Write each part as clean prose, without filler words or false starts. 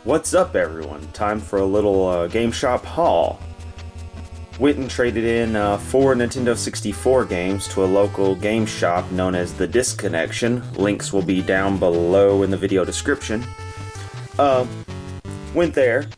What's up, everyone? Time for a little GameShop haul. Went and traded in 4 Nintendo 64 games to a local game shop known as The Disconnection. Links will be down below in the video description. Went there,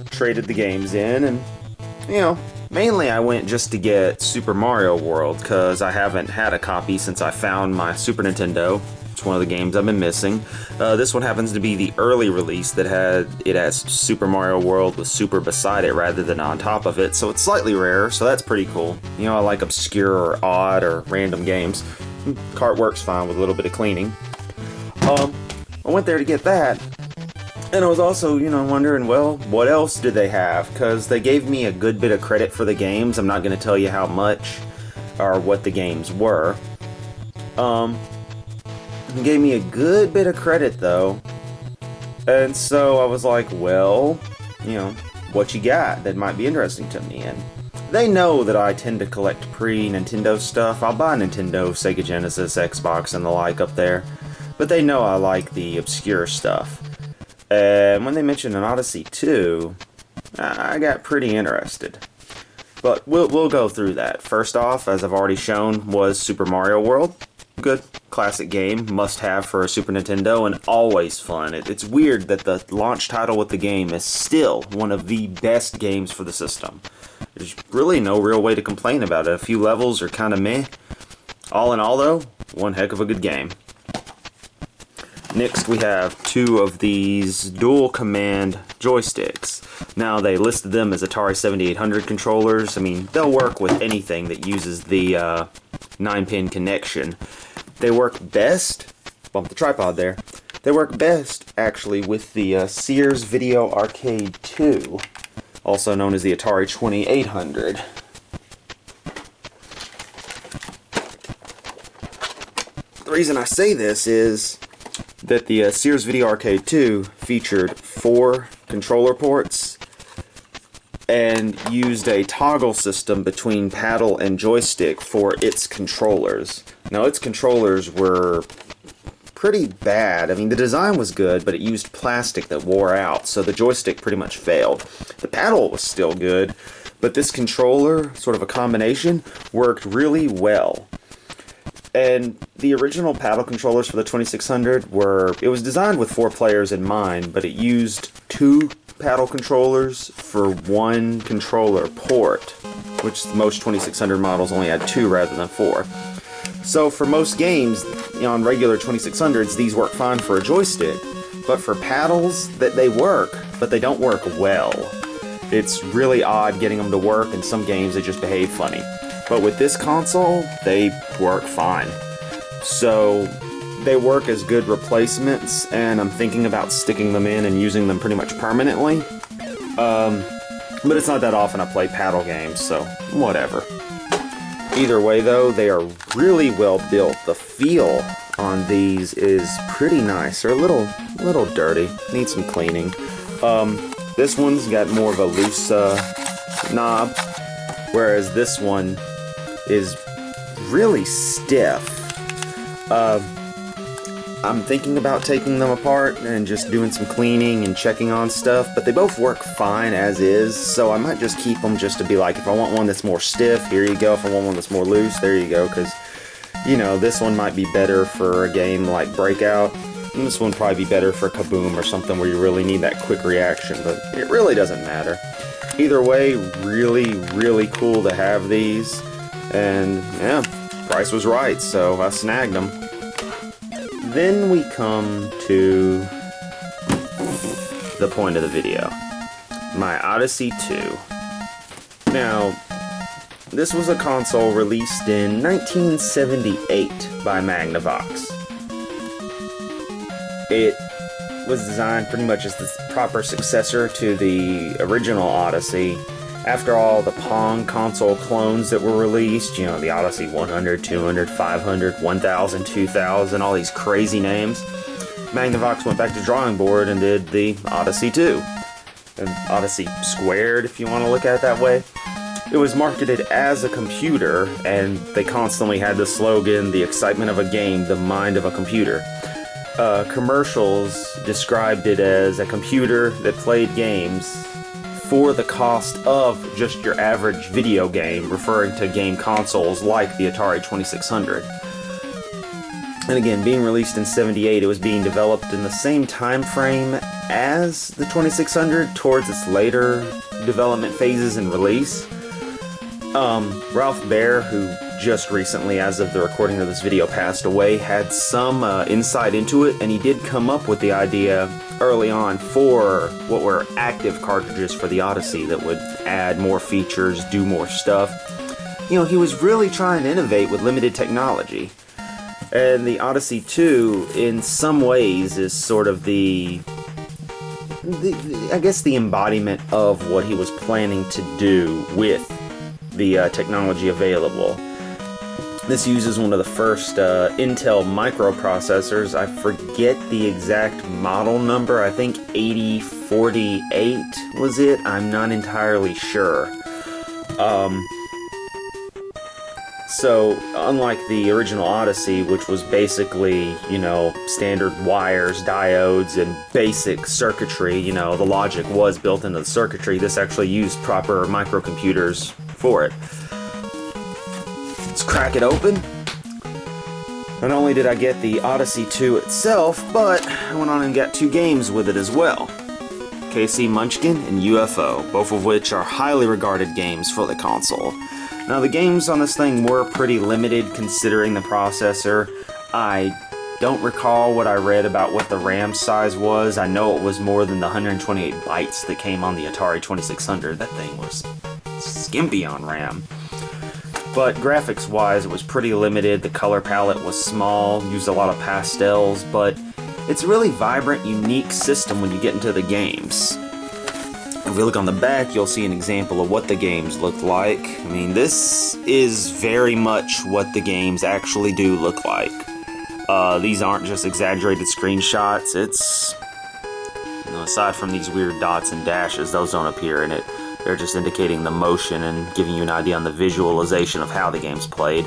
traded the games in, and, mainly I went just to get Super Mario World, because I haven't had a copy since I found my Super Nintendo. It's one of the games I've been missing. This one happens to be the early release that has Super Mario World with Super beside it rather than on top of it, so it's slightly rarer, so that's pretty cool. I like obscure or odd or random games. Cart works fine with a little bit of cleaning. I went there to get that, and I was also, wondering, well, what else did they have? Because they gave me a good bit of credit for the games. I'm not going to tell you how much or what the games were. Gave me a good bit of credit though, and so I was like, well, what you got that might be interesting to me? And they know that I tend to collect pre-Nintendo stuff. I'll buy Nintendo, Sega Genesis, Xbox, and the like up there, but they know I like the obscure stuff. And when they mentioned an Odyssey 2, I got pretty interested. But we'll go through that. First off, as I've already shown, was Super Mario World. Good classic game, must have for a Super Nintendo, and always fun. It's weird that the launch title with the game is still one of the best games for the system. There's really no real way to complain about it. A few levels are kind of meh. All in all though, one heck of a good game. Next we have 2 of these dual command joysticks. Now they listed them as Atari 7800 controllers. I mean, they'll work with anything that uses the 9-pin connection. They work best, bump the tripod there, they work best actually with the Sears Video Arcade 2, also known as the Atari 2800. The reason I say this is that the Sears Video Arcade 2 featured 4 controller ports and used a toggle system between paddle and joystick for its controllers. Now, its controllers were pretty bad. I mean, the design was good, but it used plastic that wore out, so the joystick pretty much failed. The paddle was still good, but this controller, sort of a combination, worked really well. And the original paddle controllers for the 2600 it was designed with 4 players in mind, but it used 2 paddle controllers for 1 controller port, which most 2600 models only had 2 rather than 4. So for most games, on regular 2600s, these work fine for a joystick, but for paddles, they work, but they don't work well. It's really odd getting them to work, and some games they just behave funny. But with this console, they work fine. So they work as good replacements, and I'm thinking about sticking them in and using them pretty much permanently. But it's not that often I play paddle games, so whatever. Either way though, they are really well built. The feel on these is pretty nice. They're a little dirty, need some cleaning. This one's got more of a loose knob, whereas this one is really stiff. I'm thinking about taking them apart and just doing some cleaning and checking on stuff, but they both work fine as is, so I might just keep them just to be like, if I want one that's more stiff, here you go. If I want one that's more loose, there you go, because, this one might be better for a game like Breakout, and this one would probably be better for Kaboom or something where you really need that quick reaction, but it really doesn't matter. Either way, really, really cool to have these, and yeah, price was right, so I snagged them. Then we come to the point of the video, my Odyssey 2. Now, this was a console released in 1978 by Magnavox. It was designed pretty much as the proper successor to the original Odyssey. After all the Pong console clones that were released, the Odyssey 100, 200, 500, 1000, 2000, all these crazy names, Magnavox went back to drawing board and did the Odyssey 2. And Odyssey Squared, if you want to look at it that way. It was marketed as a computer, and they constantly had the slogan, the excitement of a game, the mind of a computer. commercials described it as a computer that played games for the cost of just your average video game, referring to game consoles like the Atari 2600. And again, being released in '78, it was being developed in the same time frame as the 2600 towards its later development phases and release. Ralph Baer, who just recently, as of the recording of this video, passed away, had some insight into it, and he did come up with the idea early on for what were active cartridges for the Odyssey that would add more features, do more stuff. You know, he was really trying to innovate with limited technology. And the Odyssey 2, in some ways, is sort of the I guess the embodiment of what he was planning to do with the technology available. This uses one of the first Intel microprocessors. I forget the exact model number. I think 8048 was it. I'm not entirely sure. So, unlike the original Odyssey, which was basically, you know, standard wires, diodes, and basic circuitry, you know, the logic was built into the circuitry, this actually used proper microcomputers for it. Let's crack it open. Not only did I get the Odyssey 2 itself, but I went on and got 2 games with it as well. KC Munchkin and UFO, both of which are highly regarded games for the console. Now, the games on this thing were pretty limited considering the processor. I don't recall what I read about what the RAM size was. I know it was more than the 128 bytes that came on the Atari 2600. That thing was skimpy on RAM. But graphics-wise, it was pretty limited. The color palette was small, used a lot of pastels, but it's a really vibrant, unique system when you get into the games. If we look on the back, you'll see an example of what the games look like. I mean, this is very much what the games actually do look like. These aren't just exaggerated screenshots. It's, you know, aside from these weird dots and dashes, those don't appear in it. They're just indicating the motion and giving you an idea on the visualization of how the game's played.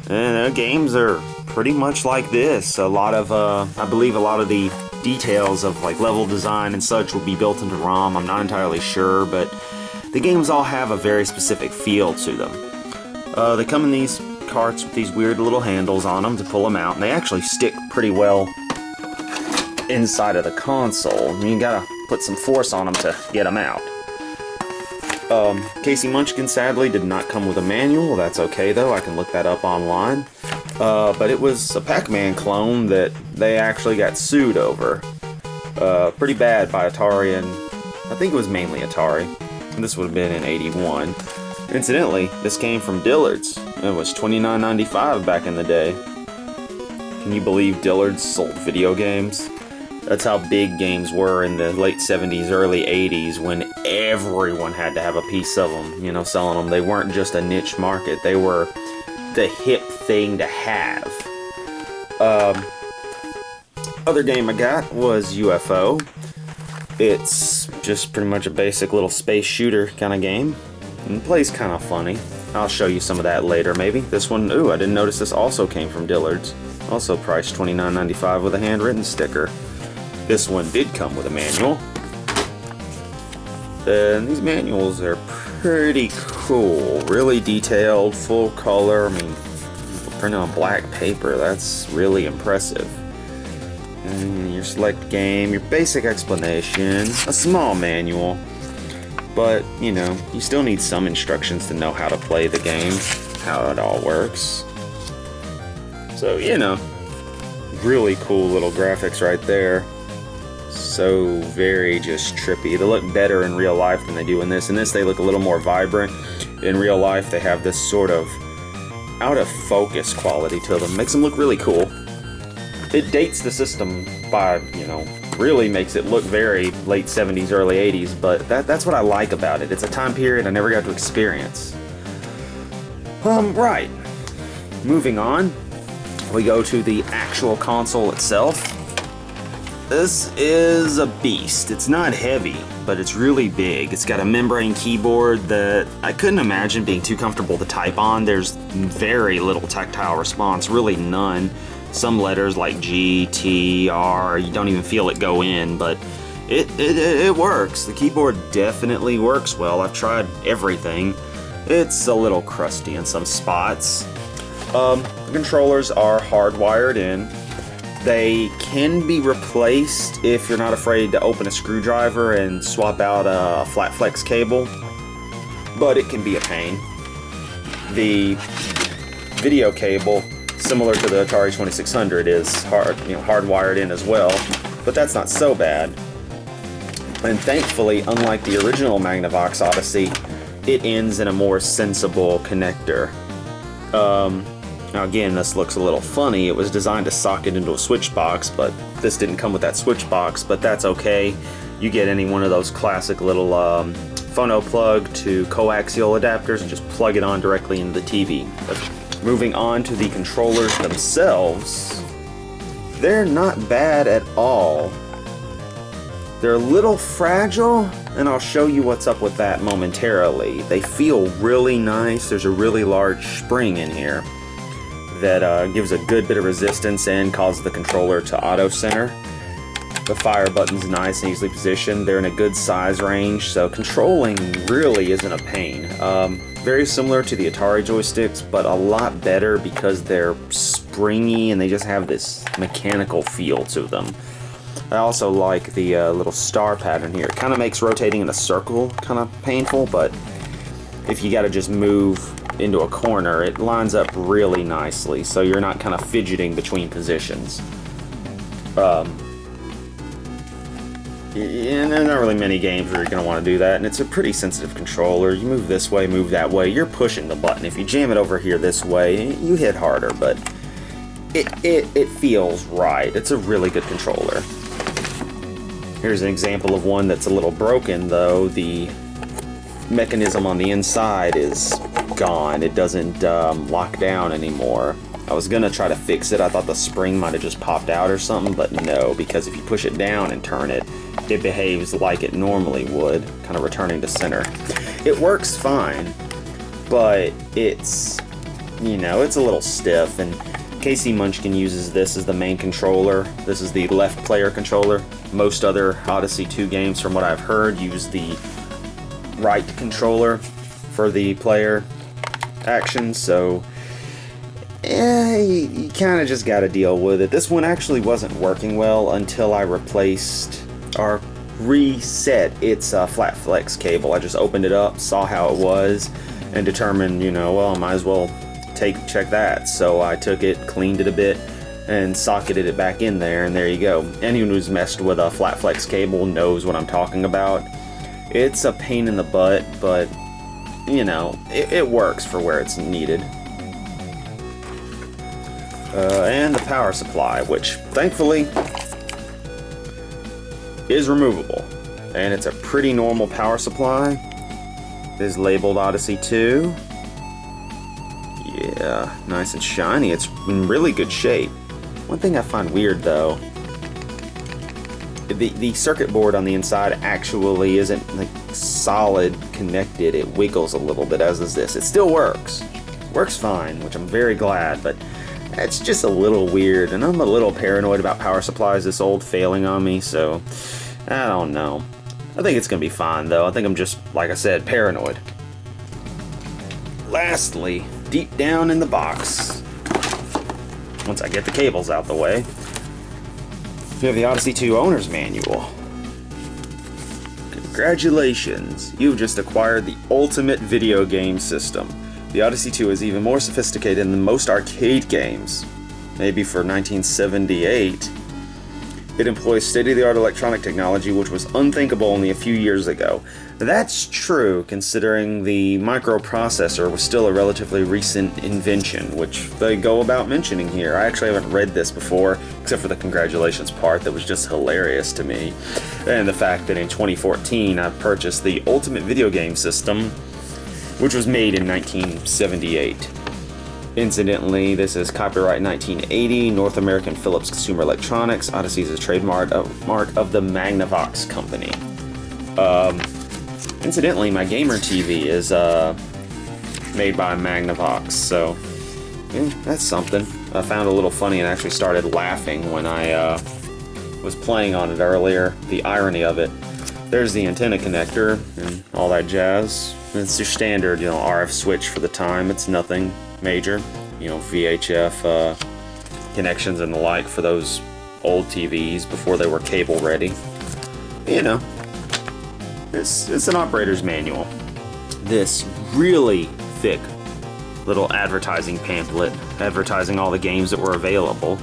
And games are pretty much like this. A lot of, I believe a lot of the details of like level design and such will be built into ROM. I'm not entirely sure, but the games all have a very specific feel to them. They come in these carts with these weird little handles on them to pull them out, and they actually stick pretty well inside of the console. You gotta put some force on them to get them out. KC Munchkin sadly did not come with a manual. That's okay though, I can look that up online. But it was a Pac-Man clone that they actually got sued over. Pretty bad by Atari, and I think it was mainly Atari. And this would have been in '81. Incidentally, this came from Dillard's. It was $29.95 back in the day. Can you believe Dillard's sold video games? That's how big games were in the late 70s, early 80s, when everyone had to have a piece of them, you know, selling them. They weren't just a niche market. They were the hip thing to have. Other game I got was UFO. It's just pretty much a basic little space shooter kind of game. And it plays kind of funny. I'll show you some of that later, maybe. This one, ooh, I didn't notice this also came from Dillard's. Also priced $29.95 with a handwritten sticker. This one did come with a manual. And these manuals are pretty cool. Really detailed, full color. I mean, printed on black paper. That's really impressive. And your select game, your basic explanation, a small manual. But, you know, you still need some instructions to know how to play the game, how it all works. So, you know, really cool little graphics right there. So very just trippy. They look better in real life than they do in this. In this, they look a little more vibrant. In real life, they have this sort of out of focus quality to them. Makes them look really cool. It dates the system by, you know, really makes it look very late 70s, early 80s, but that's what I like about it. It's a time period I never got to experience. Right. Moving on, we go to the actual console itself. This is a beast. It's not heavy, but it's really big. It's got a membrane keyboard that I couldn't imagine being too comfortable to type on. There's very little tactile response, really none. Some letters like G, T, R, you don't even feel it go in, but it works. The keyboard definitely works well. I've tried everything. It's a little crusty in some spots. The controllers are hardwired in. They can be replaced if you're not afraid to open a screwdriver and swap out a flat flex cable, but it can be a pain. The video cable, similar to the Atari 2600, is hardwired in as well, but that's not so bad. And thankfully, unlike the original Magnavox Odyssey, it ends in a more sensible connector. Now again, this looks a little funny. It was designed to socket into a switch box, but this didn't come with that switch box, but that's okay. You get any one of those classic little phono plug to coaxial adapters and just plug it on directly into the TV. But moving on to the controllers themselves, they're not bad at all. They're a little fragile, and I'll show you what's up with that momentarily. They feel really nice. There's a really large spring in here that gives a good bit of resistance and causes the controller to auto center. The fire button's nice and easily positioned. They're in a good size range, so controlling really isn't a pain. Very similar to the Atari joysticks, but a lot better because they're springy and they just have this mechanical feel to them. I also like the little star pattern here. It kind of makes rotating in a circle kind of painful, but if you gotta just move into a corner, it lines up really nicely, so you're not kind of fidgeting between positions. And there's not really many games where you're going to want to do that, and it's a pretty sensitive controller. You move this way, move that way, you're pushing the button. If you jam it over here this way, you hit harder, but it feels right. It's a really good controller. Here's an example of one that's a little broken, though. The mechanism on the inside is gone. It doesn't lock down anymore. I was gonna try to fix it. I thought the spring might have just popped out or something, but no, because if you push it down and turn it, it behaves like it normally would, kind of returning to center. It works fine, but it's, it's a little stiff, and Casey Munchkin uses this as the main controller. This is the left player controller. Most other Odyssey 2 games, from what I've heard, use the right controller for the player actions, so you kind of just got to deal with it. This one actually wasn't working well until I replaced or reset its flat flex cable. I just opened it up, saw how it was, and determined, well, I might as well check that. So I took it, cleaned it a bit, and socketed it back in there, and there you go. Anyone who's messed with a flat flex cable knows what I'm talking about. It's a pain in the butt, but it works for where it's needed. And the power supply, which thankfully is removable, and it's a pretty normal power supply. It is labeled Odyssey 2. Yeah, nice and shiny. It's in really good shape. One thing I find weird, though, the circuit board on the inside actually isn't like solid connected. It wiggles a little bit, as does this. It still works fine, which I'm very glad, but it's just a little weird, and I'm a little paranoid about power supplies this old failing on me, so I don't know. I think it's gonna be fine, though. I think I'm just, like I said, paranoid. Lastly, deep down in the box, once I get the cables out the way, we have the Odyssey 2 Owner's Manual. Congratulations, you've just acquired the ultimate video game system. The Odyssey 2 is even more sophisticated than most arcade games. Maybe for 1978. It employs state-of-the-art electronic technology which was unthinkable only a few years ago. That's true, considering the microprocessor was still a relatively recent invention, which they go about mentioning here. I actually haven't read this before, except for the congratulations part that was just hilarious to me. And the fact that in 2014 I purchased the Ultimate Video Game System, which was made in 1978. Incidentally, this is copyright 1980, North American Philips Consumer Electronics. Odyssey is a trademark of the Magnavox company. Incidentally, my gamer TV is made by Magnavox, so that's something. I found a little funny and actually started laughing when I was playing on it earlier. The irony of it. There's the antenna connector and all that jazz. It's your standard, RF switch for the time. It's nothing major. VHF connections and the like for those old TVs before they were cable ready. It's an operator's manual. This really thick little advertising pamphlet advertising all the games that were available.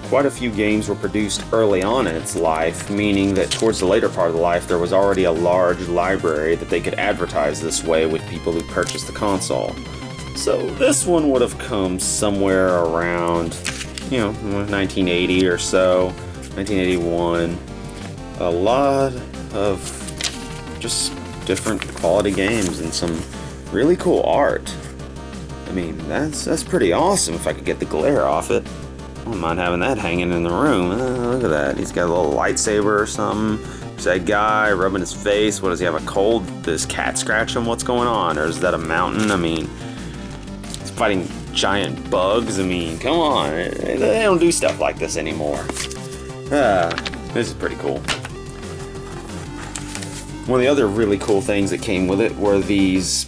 Quite a few games were produced early on in its life, meaning that towards the later part of the life there was already a large library that they could advertise this way with people who purchased the console. So this one would have come somewhere around, 1980 or so, 1981. A lot of just different quality games and some really cool art. I mean, that's pretty awesome if I could get the glare off it. I wouldn't mind having that hanging in the room. Look at that. He's got a little lightsaber or something. There's that guy rubbing his face. What, does he have a cold? Does his cat scratch him? What's going on? Or is that a mountain? I mean, he's fighting giant bugs. I mean, come on. They don't do stuff like this anymore. This is pretty cool. One of the other really cool things that came with it were these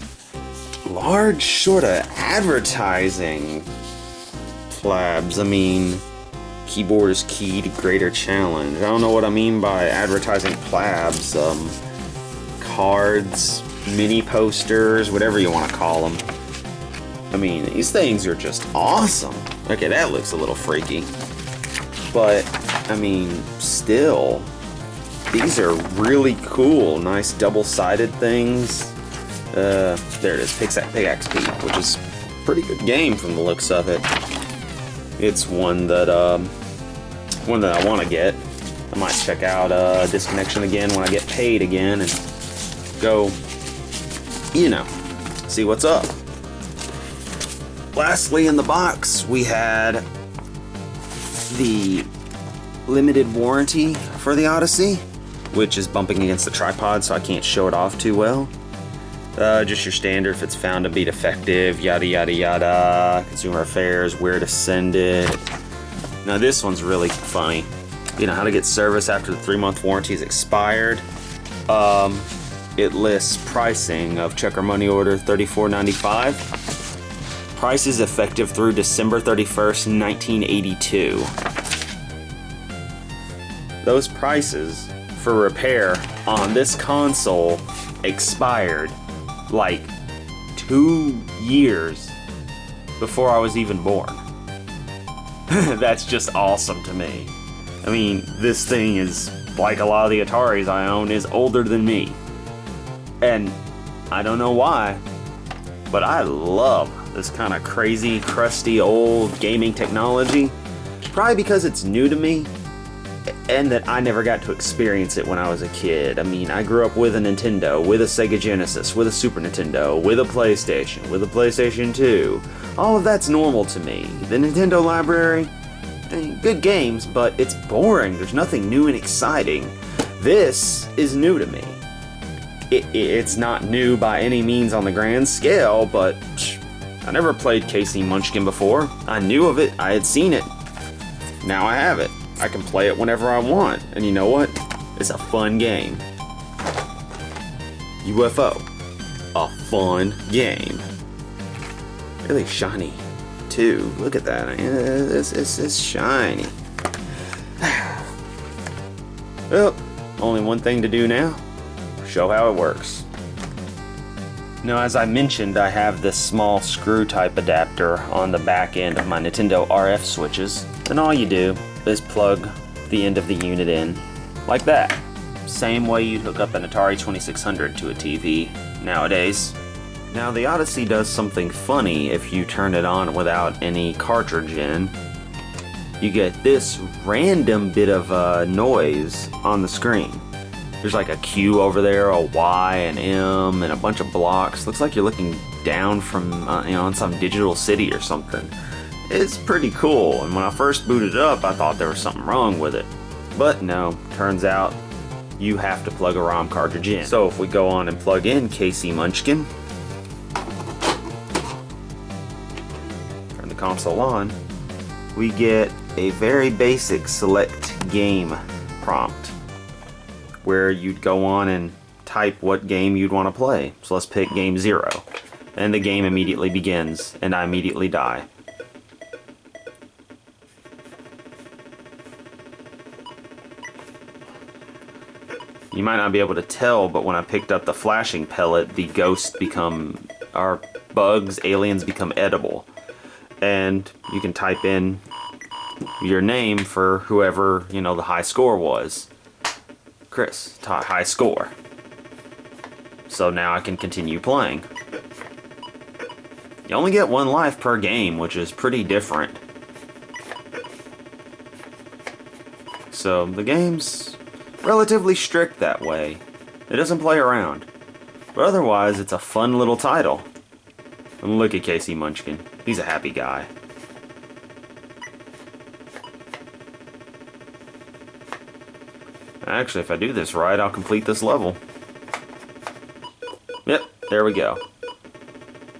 large sort of advertising plabs. I mean, keyboard is key to greater challenge. I don't know what I mean by advertising plabs. Cards, mini posters, whatever you want to call them. I mean, these things are just awesome. Okay, that looks a little freaky. But, I mean, still, these are really cool. Nice double-sided things. There it is, Pig XP, which is a pretty good game from the looks of it. It's one that I want to get. I might check out Disconnection again when I get paid again and go, see what's up. Lastly, in the box, we had the limited warranty for the Odyssey, which is bumping against the tripod, so I can't show it off too well. Just your standard, if it's found to be defective, yada yada yada, consumer affairs, where to send it. Now this one's really funny. How to get service after the 3-month warranty is expired. It lists pricing of check or money order $34.95. Prices effective through December 31st, 1982. Those prices for repair on this console expired like 2 years before I was even born. That's just awesome to me. I mean, this thing is, like a lot of the Ataris I own, is older than me. And I don't know why, but I love this kind of crazy, crusty, old gaming technology. Probably because it's new to me, and that I never got to experience it when I was a kid. I mean, I grew up with a Nintendo, with a Sega Genesis, with a Super Nintendo, with a PlayStation 2. All of that's normal to me. The Nintendo library, good games, but it's boring. There's nothing new and exciting. This is new to me. It's not new by any means on the grand scale, but I never played Casey Munchkin before. I knew of it, I had seen it. Now I have it. I can play it whenever I want, and you know what? It's a fun game. UFO. A fun game. Really shiny, too. Look at that. It's shiny. Well, only one thing to do now. Show how it works. Now, as I mentioned, I have this small screw type adapter on the back end of my Nintendo RF switches, and all you do is plug the end of the unit in, like that. Same way you'd hook up an Atari 2600 to a TV nowadays. Now, the Odyssey does something funny if you turn it on without any cartridge in. You get this random bit of noise on the screen. There's like a Q over there, a Y, an M, and a bunch of blocks. Looks like you're looking down from, on some digital city or something. It's pretty cool, and when I first booted it up, I thought there was something wrong with it. But no, turns out you have to plug a ROM cartridge in. So if we go on and plug in Casey Munchkin, turn console on, we get a very basic select game prompt where you'd go on and type what game you'd want to play. So let's pick game 0. And the game immediately begins, and I immediately die. You might not be able to tell, but when I picked up the flashing pellet, the ghosts become, or bugs, aliens become edible. And you can type in your name for whoever, you know, the high score was. Chris, high score. So now I can continue playing. You only get 1 life per game, which is pretty different. So the game's relatively strict that way. It doesn't play around. But otherwise, it's a fun little title. And look at Casey Munchkin. He's a happy guy. Actually, if I do this right, I'll complete this level. Yep, there we go.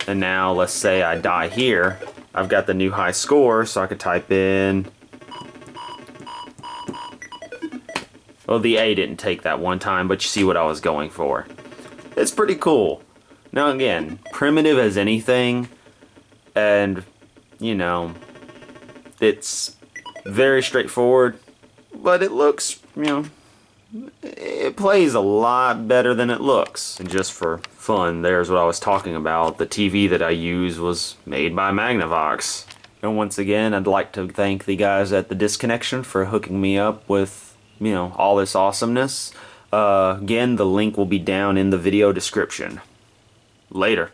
And now, let's say I die here. I've got the new high score, so I could type in... Well, the A didn't take that one time, but you see what I was going for. It's pretty cool. Now again, primitive as anything, and, you know, it's very straightforward, but it looks, you know, it plays a lot better than it looks. And just for fun, there's what I was talking about. The TV that I use was made by Magnavox. And once again, I'd like to thank the guys at The Disconnection for hooking me up with, you know, all this awesomeness. Again, the link will be down in the video description. Later.